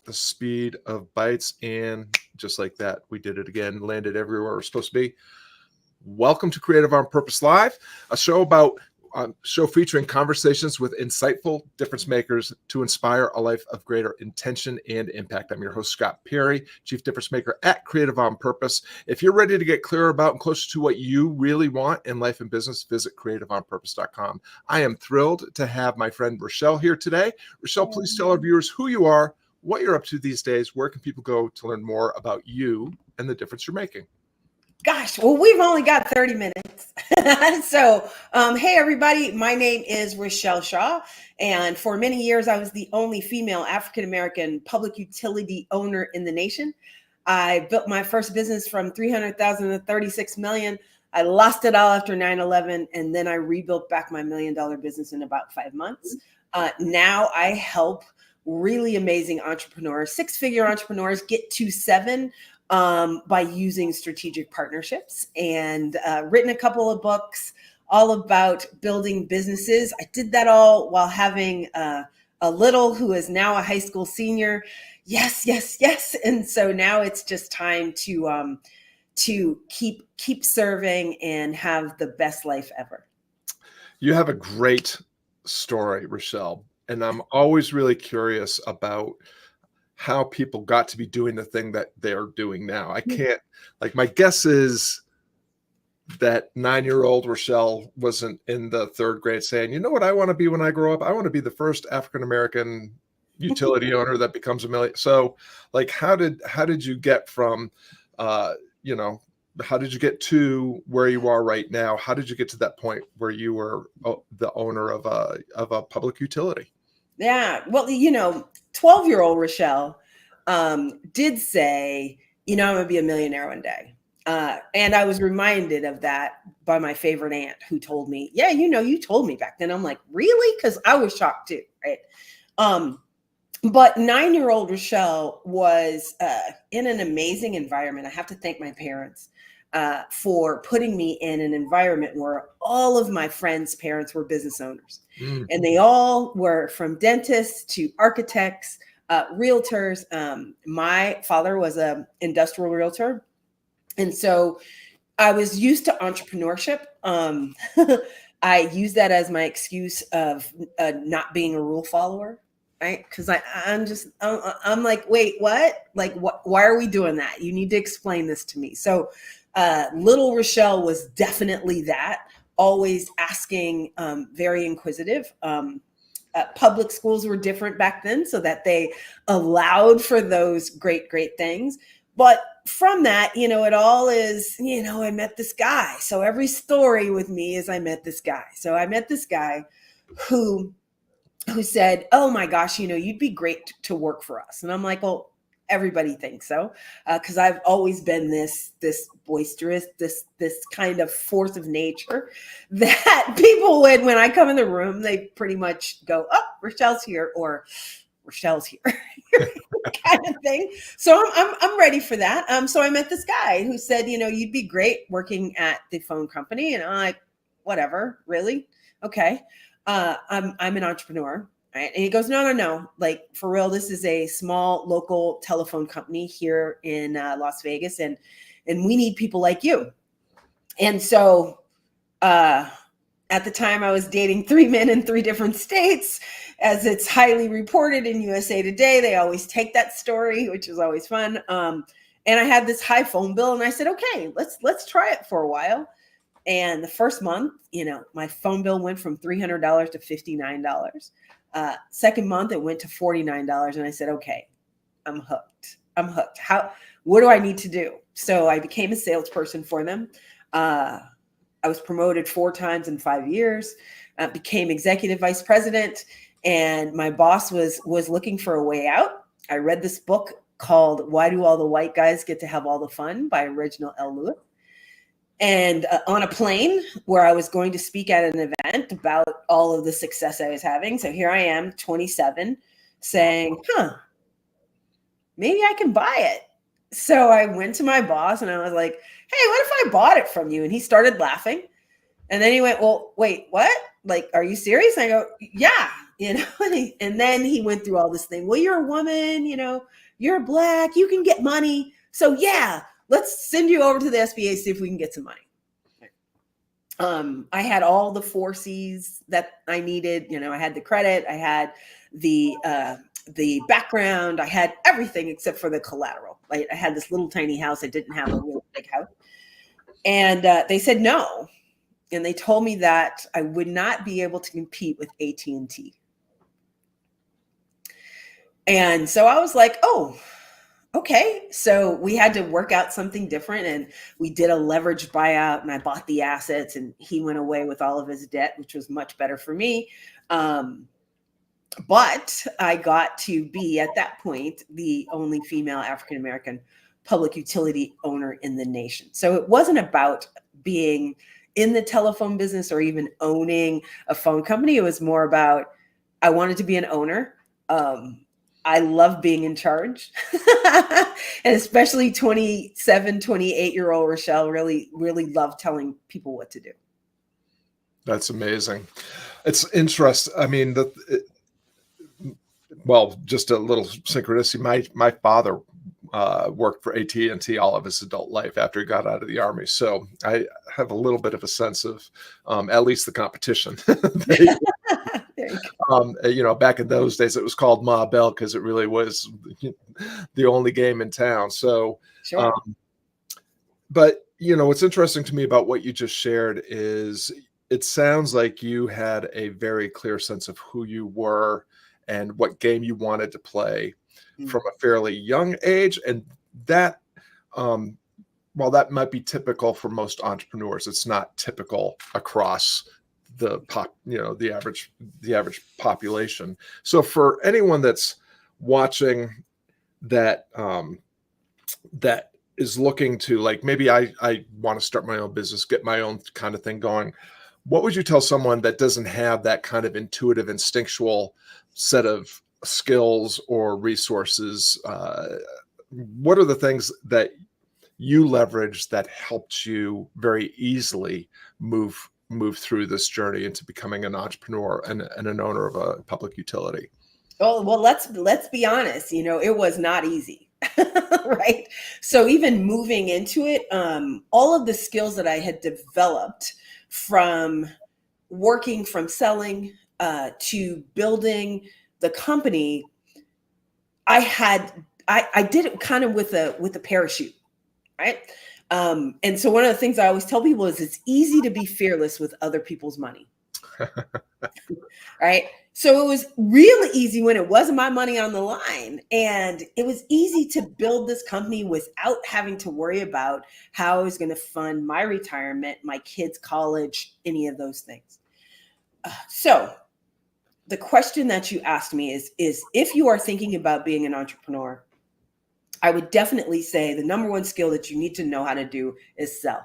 the speed of bites. And just like that, we did it again, landed everywhere we're supposed to be. Welcome to Creative on Purpose Live, a show featuring conversations with insightful difference makers to inspire a life of greater intention and impact. I'm your host, Scott Perry, Chief Difference Maker at Creative on Purpose. If you're ready to get clearer about and closer to what you really want in life and business, visit creativeonpurpose.com. I am thrilled to have my friend Richelle here today. Richelle, please tell our viewers who you are, what you're up to these days, where can people go to learn more about you and the difference you're making? Gosh, well, we've only got 30 minutes. So, hey, everybody, my name is Richelle Shaw. And for many years, I was the only female African-American public utility owner in the nation. I built my first business from 300,000 to 36 million. I lost it all after 9/11. And then I rebuilt back my $1 million business in about 5 months. Now I help really amazing entrepreneurs, 6-figure entrepreneurs get to 7 by using strategic partnerships, and written a couple of books all about building businesses. I did that all while having a little who is now a high school senior. Yes. And so now it's just time to keep serving and have the best life ever. You have a great story, Richelle, and I'm always really curious about how people got to be doing the thing that they're doing now. I can't, my guess is that 9-year-old Richelle wasn't in the 3rd grade saying, you know what I want to be when I grow up? I want to be the first African-American utility owner that becomes a million. So how did you get from, how did you get to where you are right now? How did you get to that point where you were the owner of a public utility? Yeah. Well, 12-year-old Richelle did say, I'm going to be a millionaire one day. And I was reminded of that by my favorite aunt who told me, yeah, you told me back then. I'm like, really? Because I was shocked too. Right. But 9-year-old Richelle was in an amazing environment. I have to thank my parents for putting me in an environment where all of my friends' parents were business owners. And they all were from dentists to architects, realtors. My father was an industrial realtor. And so I was used to entrepreneurship. I use that as my excuse of not being a rule follower, right? Because I'm like, wait, what? Why are we doing that? You need to explain this to me. So little Richelle was definitely that. Always asking, very inquisitive. Public schools were different back then, so that they allowed for those great things. But from that, it all is, I met this guy. So every story with me is I met this guy. So I met this guy who said, oh my gosh, you'd be great to work for us. And I'm like, well, everybody thinks so, because I've always been this boisterous, this kind of force of nature that people would, when I come in the room, they pretty much go, oh, Richelle's here, or Richelle's here, kind of thing. So I'm ready for that. So I met this guy who said, you'd be great working at the phone company, and I'm like, whatever, really? Okay, I'm an entrepreneur. Right. And he goes, no. For real, this is a small local telephone company here in Las Vegas. And we need people like you. And so at the time I was dating 3 men in 3 different states, as it's highly reported in USA Today. They always take that story, which is always fun. And I had this high phone bill, and I said, okay, let's try it for a while. And the first month, my phone bill went from $300 to $59. Second month, it went to $49. And I said, okay, I'm hooked. What do I need to do? So I became a salesperson for them. I was promoted 4 times in 5 years, became executive vice president. And my boss was looking for a way out. I read this book called Why Do All the White Guys Get to Have All the Fun by Reginald L. Lewis. And on a plane where I was going to speak at an event about all of the success I was having. So here I am, 27, saying, maybe I can buy it. So I went to my boss and I was like, hey, what if I bought it from you? And he started laughing. And then he went, well, wait, what? Are you serious? And I go, yeah. you know, and then he went through all this thing. Well, you're a woman, you're black, you can get money. So yeah, let's send you over to the SBA, see if we can get some money. I had all the 4 C's that I needed. I had the credit, I had the background, I had everything except for the collateral. I had this little tiny house. I didn't have a really big house. And they said no. And they told me that I would not be able to compete with AT&T. And so I was like, oh, okay. So we had to work out something different, and we did a leveraged buyout, and I bought the assets, and he went away with all of his debt, which was much better for me. But I got to be, at that point, the only female African-American public utility owner in the nation. So it wasn't about being in the telephone business or even owning a phone company. It was more about, I wanted to be an owner. I love being in charge. And especially 27, 28-year-old Richelle really, really loved telling people what to do. That's amazing. It's interesting. I mean, just a little synchronicity. My father worked for AT&T all of his adult life after he got out of the Army. So I have a little bit of a sense of at least the competition. Back in those days, it was called Ma Bell because it really was the only game in town. So, sure. But what's interesting to me about what you just shared is it sounds like you had a very clear sense of who you were and what game you wanted to play from a fairly young age. And that, while that might be typical for most entrepreneurs, it's not typical across the average population. So for anyone that's watching that that is looking to, like, maybe I want to start my own business, get my own kind of thing going, what would you tell someone that doesn't have that kind of intuitive, instinctual set of skills or resources? What are the things that you leveraged that helped you very easily move through this journey into becoming an entrepreneur and an owner of a public utility? Well, let's be honest. It was not easy, right? So even moving into it, all of the skills that I had developed from working, from selling to building the company, I did it kind of with a parachute, right? And so one of the things I always tell people is it's easy to be fearless with other people's money, right? So it was really easy when it wasn't my money on the line. And it was easy to build this company without having to worry about how I was going to fund my retirement, my kids' college, any of those things. So the question that you asked me is if you are thinking about being an entrepreneur, I would definitely say the number one skill that you need to know how to do is sell.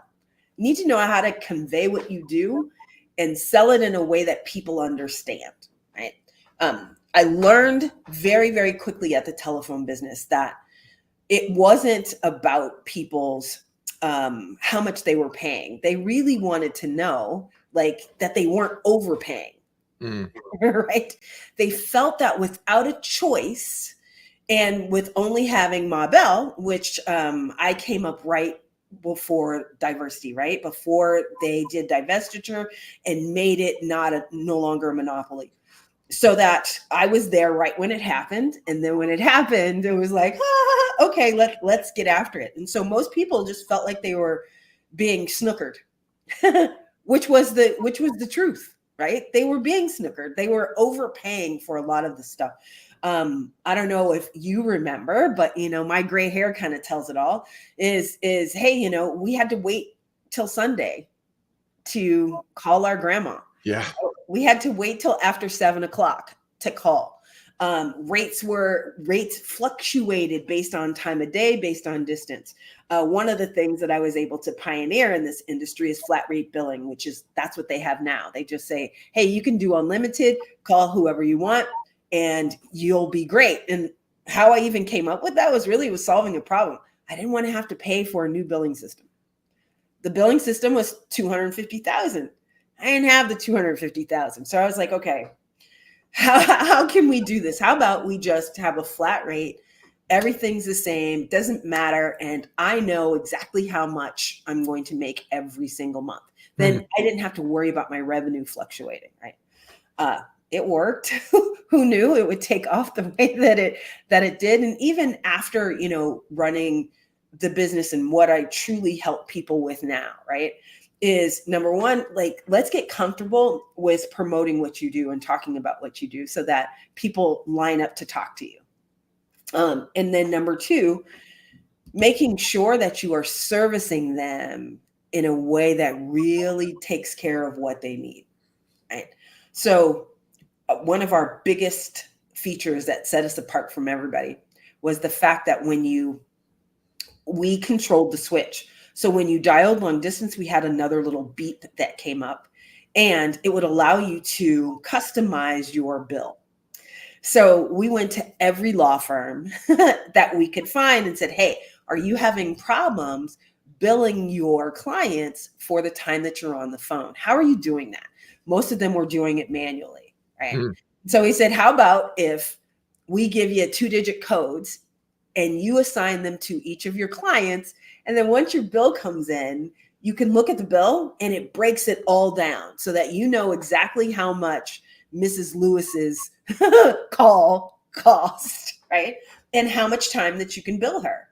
You need to know how to convey what you do and sell it in a way that people understand, right? I learned very, very quickly at the telephone business that it wasn't about people's how much they were paying. They really wanted to know, that they weren't overpaying, right? They felt that without a choice, and with only having Ma Bell, which I came up right before diversity, right? Before they did divestiture and made it no longer a monopoly. So that I was there right when it happened. And then when it happened, it was like, okay, let's get after it. And so most people just felt like they were being snookered, which was the truth, right? They were being snookered. They were overpaying for a lot of the stuff. I don't know if you remember, but my gray hair kind of tells it all, is, hey, we had to wait till Sunday to call our grandma. Yeah. We had to wait till after 7:00 to call. Rates fluctuated based on time of day, based on distance. One of the things that I was able to pioneer in this industry is flat rate billing, that's what they have now. They just say, hey, you can do unlimited, call whoever you want, and you'll be great. And how I even came up with that was solving a problem. I didn't want to have to pay for a new billing system. The billing system was $250,000. I didn't have the $250,000. So I was like, okay, how can we do this? How about we just have a flat rate? Everything's the same, doesn't matter. And I know exactly how much I'm going to make every single month. Hmm. Then I didn't have to worry about my revenue fluctuating, right? It worked. Who knew it would take off the way that it did? And even after, running the business and what I truly help people with now, right? Is number one, like, let's get comfortable with promoting what you do and talking about what you do so that people line up to talk to you. And then number two, making sure that you are servicing them in a way that really takes care of what they need, right? So one of our biggest features that set us apart from everybody was the fact that we controlled the switch. So when you dialed long distance, we had another little beep that came up, and it would allow you to customize your bill. So we went to every law firm that we could find and said, hey, are you having problems billing your clients for the time that you're on the phone? How are you doing that? Most of them were doing it manually, right? Hmm. So we said, how about if we give you 2-digit codes and you assign them to each of your clients? And then once your bill comes in, you can look at the bill and it breaks it all down so that you know exactly how much Mrs. Lewis's call cost, right? And how much time that you can bill her.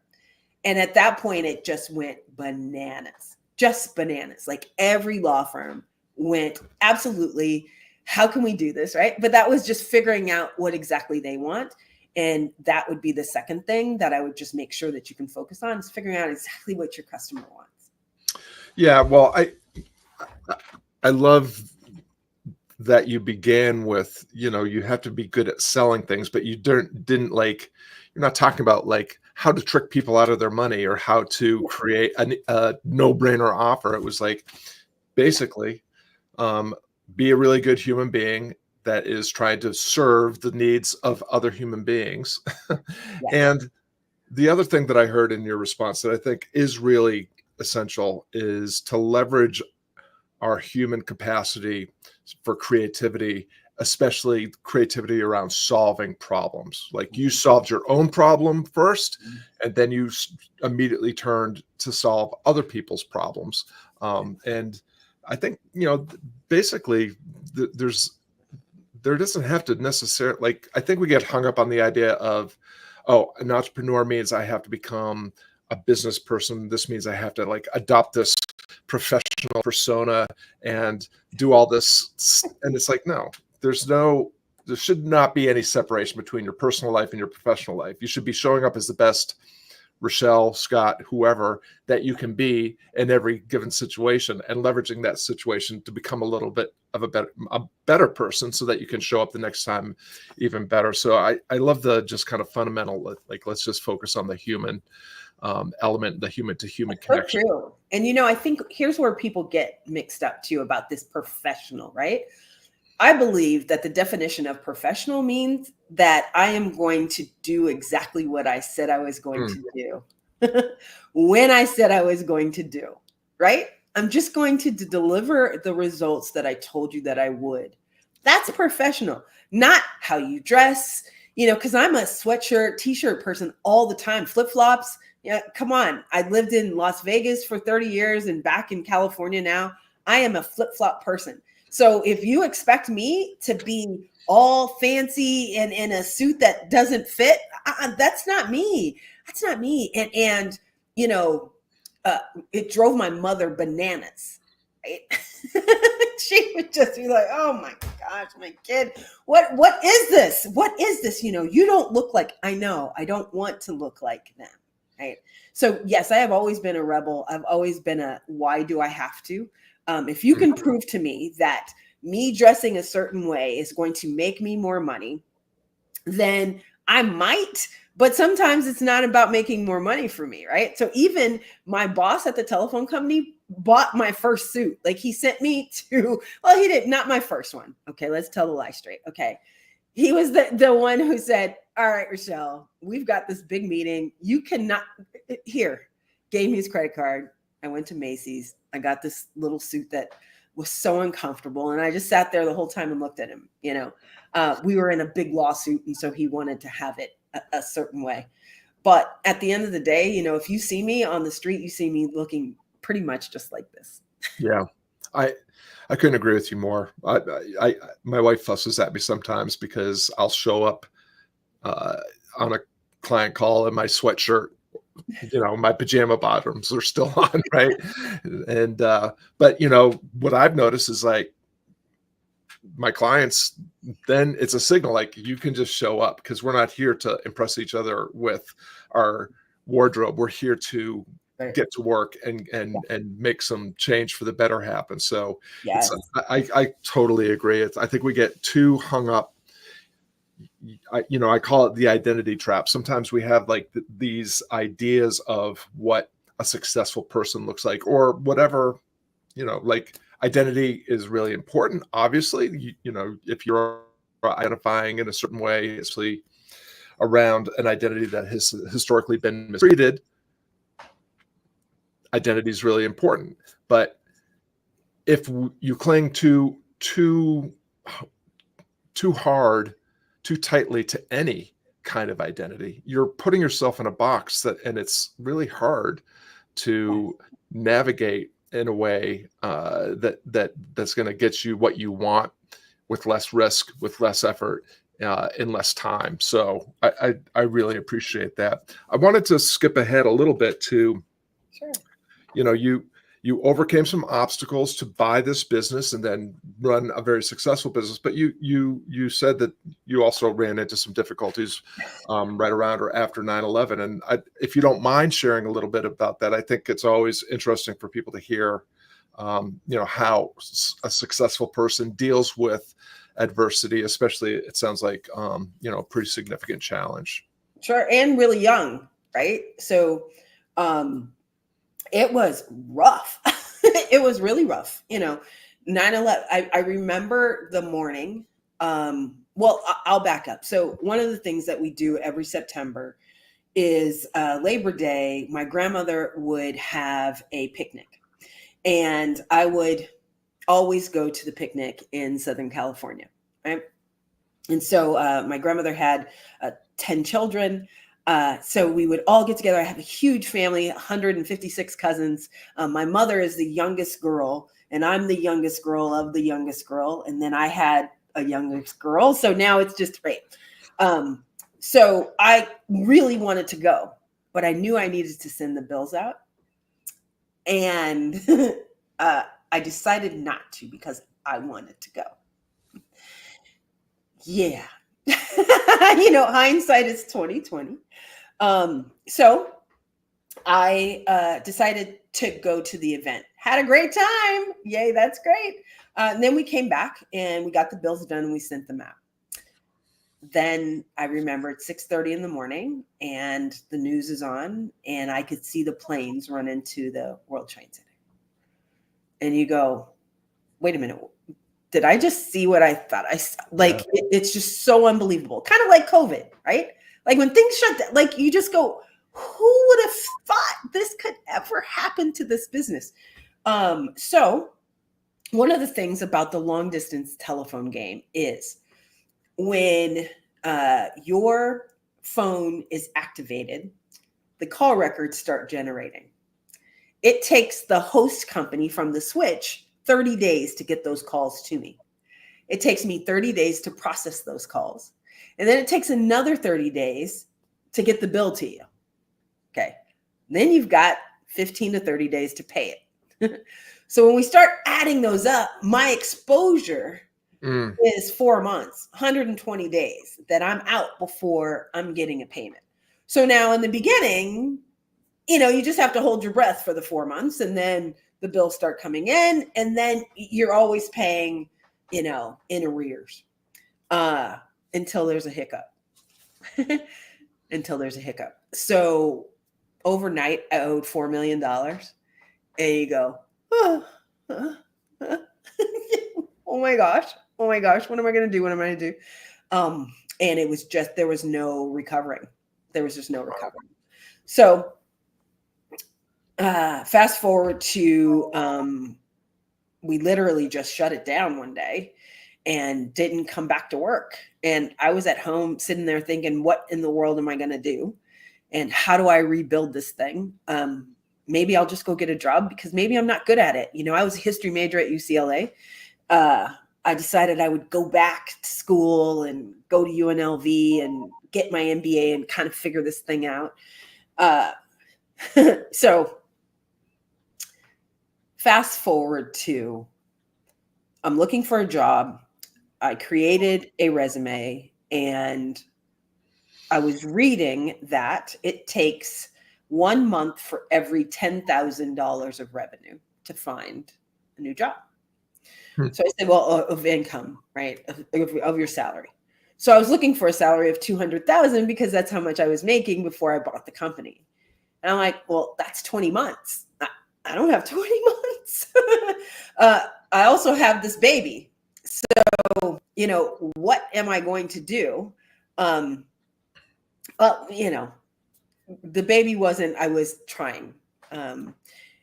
And at that point, it just went bananas, just bananas. Like every law firm went, absolutely, how can we do this, right? But that was just figuring out what exactly they want. And that would be the second thing that I would just make sure that you can focus on, is figuring out exactly what your customer wants. Yeah, well, I love that you began with, you have to be good at selling things, but you didn't like, you're not talking about like how to trick people out of their money or how to create a no-brainer offer. It was like, basically, be a really good human being that is trying to serve the needs of other human beings. Yes. And the other thing that I heard in your response that I think is really essential is to leverage our human capacity for creativity, especially creativity around solving problems. Like you solved your own problem first, and then you immediately turned to solve other people's problems. And I think, basically, there doesn't have to necessarily, like, I think we get hung up on the idea of, oh, an entrepreneur means I have to become a business person. This means I have to like adopt this professional persona and do all this. And it's like, no, there should not be any separation between your personal life and your professional life. You should be showing up as the best Richelle, Scott, whoever that you can be in every given situation, and leveraging that situation to become a little bit of a better person so that you can show up the next time even better. So I love the just kind of fundamental, like, let's just focus on the human element, the human to human So connection. true. And I think here's where people get mixed up too about this professional, right? I believe that the definition of professional means that I am going to do exactly what I said I was going Mm. to do when I said I was going to do, right? I'm just going to deliver the results that I told you that I would. That's professional, not how you dress, because I'm a sweatshirt, t-shirt person all the time, flip-flops. Yeah, come on. I lived in Las Vegas for 30 years and back in California now. I am a flip-flop person. So if you expect me to be all fancy and in a suit that doesn't fit, that's not me. That's not me. And you know, uh, it drove my mother bananas. Right? She would just be like, "Oh my gosh, my kid, what is this? What is this? You don't look like." I know. I don't want to look like them. Right. So yes, I have always been a rebel. I've always been a, why do I have to? If you can prove to me that me dressing a certain way is going to make me more money, then I might. But sometimes it's not about making more money for me, right? So even my boss at the telephone company bought my first suit. Like he sent me to, well, he did not my first one. Okay, let's tell the lie straight. Okay. He was the one who said, all right, Richelle, we've got this big meeting. You cannot, here, gave me his credit card. I went to Macy's. I got this little suit that was so uncomfortable. And I just sat there the whole time and looked at him. We were in a big lawsuit, and so he wanted to have it a certain way. But at the end of the day, if you see me on the street, you see me looking pretty much just like this. Yeah. I couldn't agree with you more. My wife fusses at me sometimes because I'll show up on a client call in my sweatshirt, my pajama bottoms are still on, right? And but what I've noticed is like my clients, then it's a signal like you can just show up, because we're not here to impress each other with our wardrobe. We're here to get to work and make some change for the better happen. So Yes. I totally agree. I think we get too hung up. I call it the identity trap. Sometimes we have like these ideas of what a successful person looks like, or whatever, like identity is really important. Obviously, if you're identifying in a certain way, especially around an identity that has historically been mistreated, identity is really important. But if you cling too hard, too tightly to any kind of identity, you're putting yourself in a box and it's really hard to navigate in a way that's going to get you what you want with less risk, with less effort, in less time. So I really appreciate that. I wanted to skip ahead a little bit to, Sure. You overcame some obstacles to buy this business and then run a very successful business. But you said that you also ran into some difficulties right around or after 9/11. And if you don't mind sharing a little bit about that, I think it's always interesting for people to hear, how a successful person deals with adversity, especially it sounds like, a pretty significant challenge. Sure. And really young, right? So, it was rough. It was really rough. 9/11, I remember the morning. Well, I'll back up. So one of the things that we do every September is Labor Day. My grandmother would have a picnic, and I would always go to the picnic in Southern California, right? And so my grandmother had 10 children. So we would all get together. I have a huge family, 156 cousins. My mother is the youngest girl, and I'm the youngest girl of the youngest girl. And then I had a youngest girl. So now it's just great. So I really wanted to go, but I knew I needed to send the bills out. And I decided not to because I wanted to go. Yeah. Hindsight is 2020. So I decided to go to the event. Had a great time. Yay, that's great. And then we came back and we got the bills done and we sent them out. Then I remembered 6:30 in the morning and the news is on and I could see the planes run into the World Trade Center. And you go, wait a minute. Did I just see what I thought I saw? Like, it's just so unbelievable. Kind of like COVID, right? Like when things shut down, like you just go, who would have thought this could ever happen to this business? So one of the things about the long distance telephone game is when your phone is activated, the call records start generating. It takes the host company from the switch 30 days to get those calls to me. It takes me 30 days to process those calls. And then it takes another 30 days to get the bill to you. Okay. Then you've got 15 to 30 days to pay it. So when we start adding those up, my exposure is 4 months, 120 days that I'm out before I'm getting a payment. So now in the beginning, you just have to hold your breath for the 4 months and then the bills start coming in and then you're always paying, in arrears until there's a hiccup. So overnight I owed $4 million and you go, oh my gosh, what am I going to do? And it was just, there was no recovering. So fast forward to we literally just shut it down one day and didn't come back to work. And I was at home sitting there thinking, what in the world am I going to do? And how do I rebuild this thing? Maybe I'll just go get a job because maybe I'm not good at it. You know, I was a history major at UCLA. I decided I would go back to school and go to UNLV and get my MBA and kind of figure this thing out. So fast forward to, I'm looking for a job. I created a resume, and I was reading that it takes 1 month for every $10,000 of revenue to find a new job. So I said, well, of income, right? Of your salary. So I was looking for a salary of 200,000 because that's how much I was making before I bought the company. And I'm like, well, that's 20 months. I don't have 20 months. I also have this baby. So, you know, what am I going to do? Well, you know, the baby wasn't, I was trying. And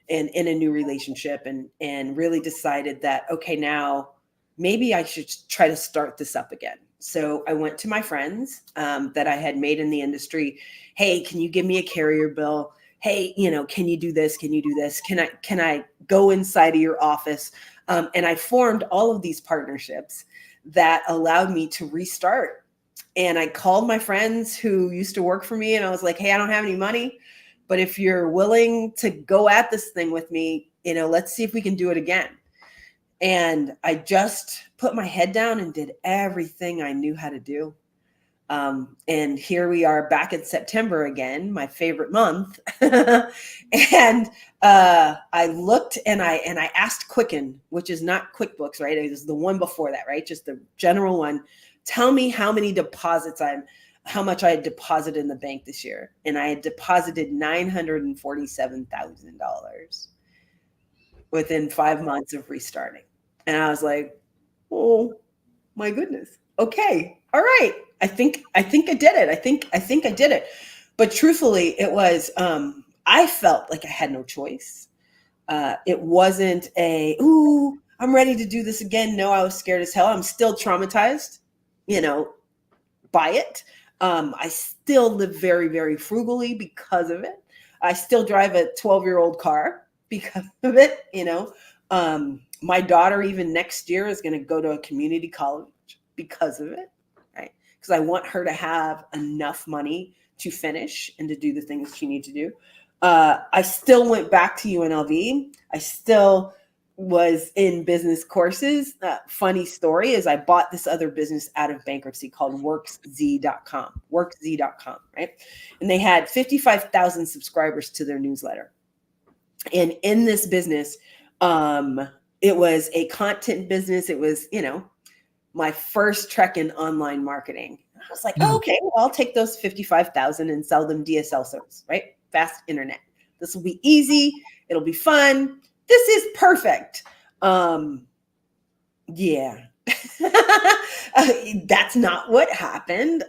in a new relationship, and really decided that, okay, now maybe I should try to start this up again. So I went to my friends that I had made in the industry. Hey, can you give me a carrier bill? Hey, you know, can you do this? Can you do this? Can I go inside of your office? And I formed all of these partnerships that allowed me to restart. And I called my friends who used to work for me, and I was like, hey, I don't have any money, but if you're willing to go at this thing with me, you know, let's see if we can do it again. And I just put my head down and did everything I knew how to do. And here we are back in September again, my favorite month. And I looked and I asked Quicken, which is not QuickBooks, right? It was the one before that, right? Just the general one. Tell me how many deposits how much I had deposited in the bank this year. And I had deposited $947,000 within 5 months of restarting. And I was like, oh my goodness. Okay. All right. I think I did it. I think I did it. But truthfully, it was, I felt like I had no choice. It wasn't ooh, I'm ready to do this again. No, I was scared as hell. I'm still traumatized, you know, by it. I still live very, very frugally because of it. I still drive a 12-year-old car because of it. You know, my daughter, even next year, is going to go to a community college because of it, right? Because I want her to have enough money to finish and to do the things she needs to do. I still went back to UNLV. I still was in business courses. Funny story is I bought this other business out of bankruptcy called workz.com, right? And they had 55,000 subscribers to their newsletter. And in this business, it was a content business. It was, you know, my first trek in online marketing. I was like, oh, okay, well, I'll take those 55,000 and sell them DSL service, right? Fast internet. This will be easy. It'll be fun. This is perfect. Yeah, that's not what happened.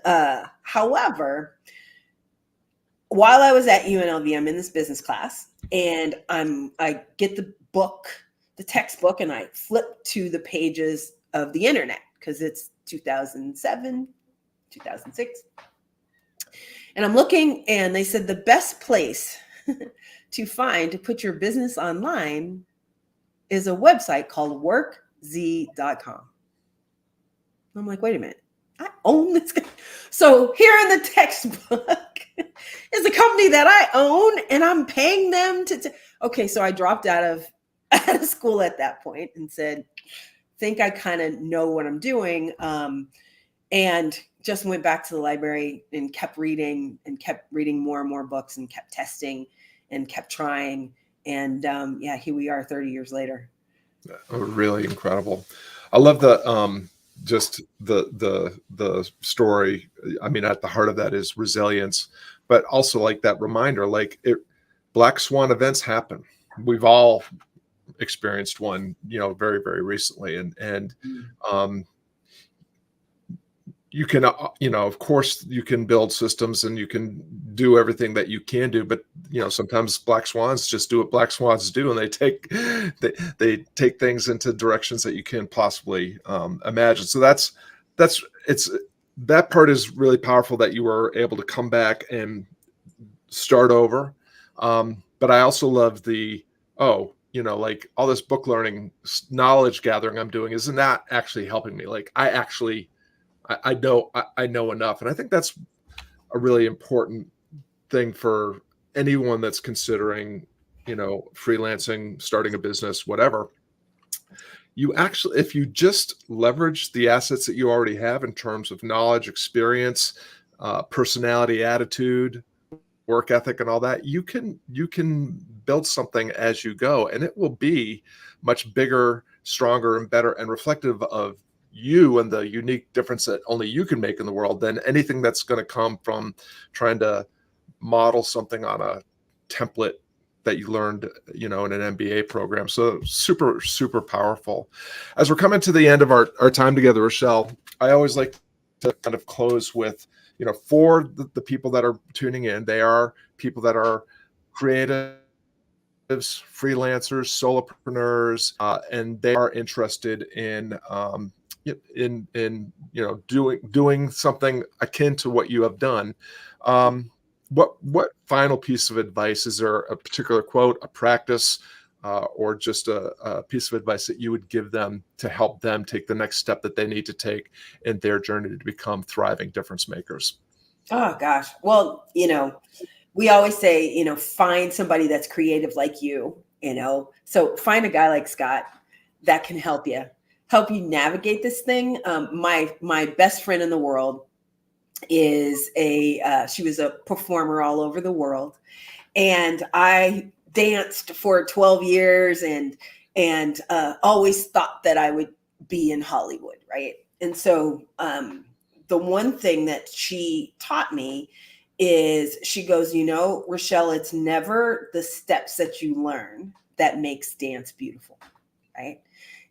However, while I was at UNLV, I'm in this business class, and I get the book, the textbook, and I flip to the pages of the internet because it's 2007, 2006. And I'm looking, and they said the best place to put your business online is a website called workz.com. I'm like, wait a minute, I own this. So here in the textbook is a company that I own, and I'm paying them to. Okay, so I dropped out of school at that point and said, think I kind of know what I'm doing, and just went back to the library and kept reading more and more books and kept testing and kept trying. And yeah, here we are 30 years later. Oh, really incredible. I love just the story. I mean, at the heart of that is resilience, but also like that reminder, like black swan events happen. We've all experienced one, you know, very, very recently. And you can, of course you can build systems and you can do everything that you can do, but sometimes black swans just do what black swans do, and they take things into directions that you can't possibly imagine. So that part is really powerful, that you were able to come back and start over. But I also love like all this book learning, knowledge gathering I'm doing, isn't that actually helping me? Like I know enough. And I think that's a really important thing for anyone that's considering, freelancing, starting a business, whatever. You actually, if you just leverage the assets that you already have in terms of knowledge, experience, personality, attitude, work ethic, and all that, you can build something as you go, and it will be much bigger, stronger, and better, and reflective of you and the unique difference that only you can make in the world than anything that's going to come from trying to model something on a template that you learned, in an MBA program. So super, super powerful. As we're coming to the end of our time together, Richelle, I always like to kind of close with, for the people that are tuning in, they are people that are creatives, freelancers, solopreneurs, and they are interested in doing something akin to what you have done. What final piece of advice, is there a particular quote, a practice, or just a piece of advice that you would give them to help them take the next step that they need to take in their journey to become thriving difference makers? Oh gosh. Well, we always say, find somebody that's creative like you. So find a guy like Scott that can help you navigate this thing. My best friend in the world is she was a performer all over the world, and I danced for 12 years and always thought that I would be in Hollywood, right? And so the one thing that she taught me is, she goes, Richelle, it's never the steps that you learn that makes dance beautiful, right?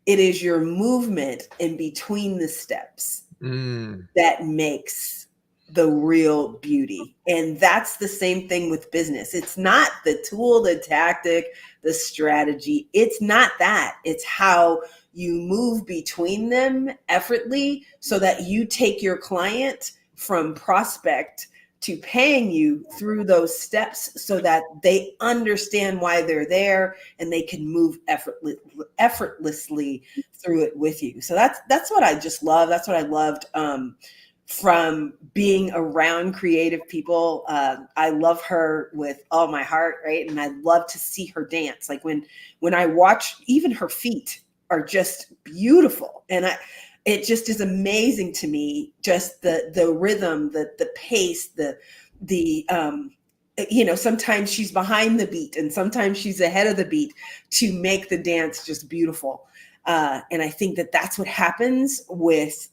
It is your movement in between the steps that makes the real beauty. And that's the same thing with business. It's not the tool, the tactic, the strategy. It's not that. It's how you move between them effortlessly, so that you take your client from prospect to paying you through those steps, so that they understand why they're there and they can move effortlessly through it with you. So that's what I just love. That's what I loved from being around creative people. I love her with all my heart, right? And I love to see her dance. Like when I watch, even her feet are just beautiful. And it just is amazing to me, just the rhythm, the pace, sometimes she's behind the beat and sometimes she's ahead of the beat to make the dance just beautiful. And I think that that's what happens with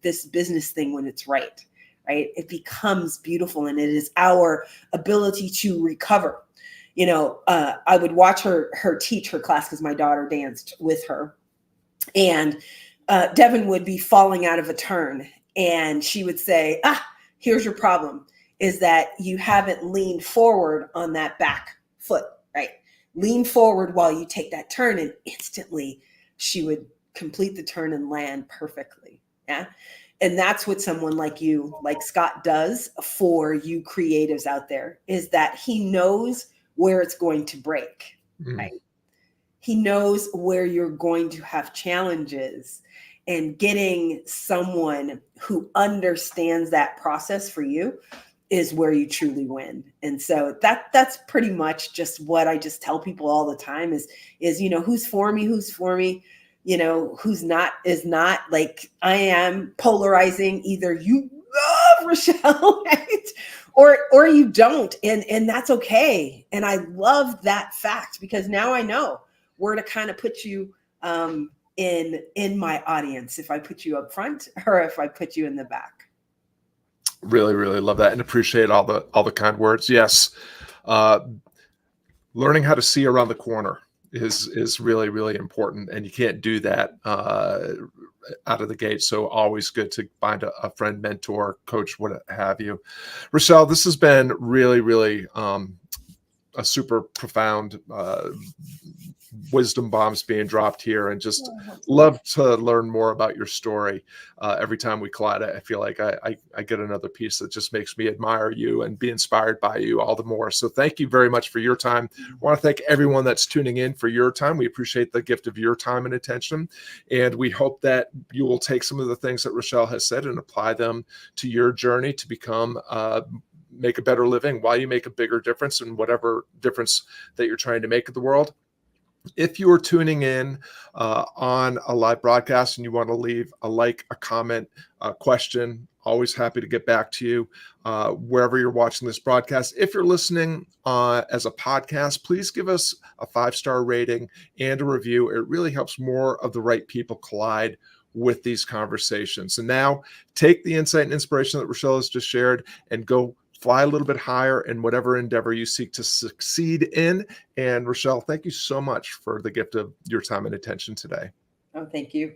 this business thing when it's right? It becomes beautiful, and it is our ability to recover. I would watch her teach her class, because my daughter danced with her, and Devin would be falling out of a turn, and she would say, here's your problem, is that you haven't leaned forward on that back foot, right? Lean forward while you take that turn, and instantly she would complete the turn and land perfectly. Yeah. And that's what someone like you, like Scott, does for you creatives out there, is that he knows where it's going to break, right? He knows where you're going to have challenges, and getting someone who understands that process for you is where you truly win. And so that's pretty much just what I just tell people all the time is, who's for me, who's not is not. Like, I am polarizing. Either you love Richelle, right? Or you don't. And that's okay. And I love that fact, because now I know where to kind of put you in my audience, if I put you up front or if I put you in the back. Really, really love that, and appreciate all the kind words. Yes. Learning how to see around the corner is really, really important. And you can't do that out of the gate. So always good to find a friend, mentor, coach, what have you. Richelle, this has been really, really a super profound wisdom bombs being dropped here, and just love to learn more about your story. Every time we collide, I feel like I get another piece that just makes me admire you and be inspired by you all the more. So thank you very much for your time. I want to thank everyone that's tuning in for your time. We appreciate the gift of your time and attention, and we hope that you will take some of the things that Richelle has said and apply them to your journey to become make a better living while you make a bigger difference in whatever difference that you're trying to make in the world. If you are tuning in on a live broadcast and you want to leave a like, a comment, a question, always happy to get back to you wherever you're watching this broadcast. If you're listening as a podcast, please give us a 5-star rating and a review. It really helps more of the right people collide with these conversations. And now take the insight and inspiration that Richelle has just shared and go fly a little bit higher in whatever endeavor you seek to succeed in. And Richelle, thank you so much for the gift of your time and attention today. Oh, thank you.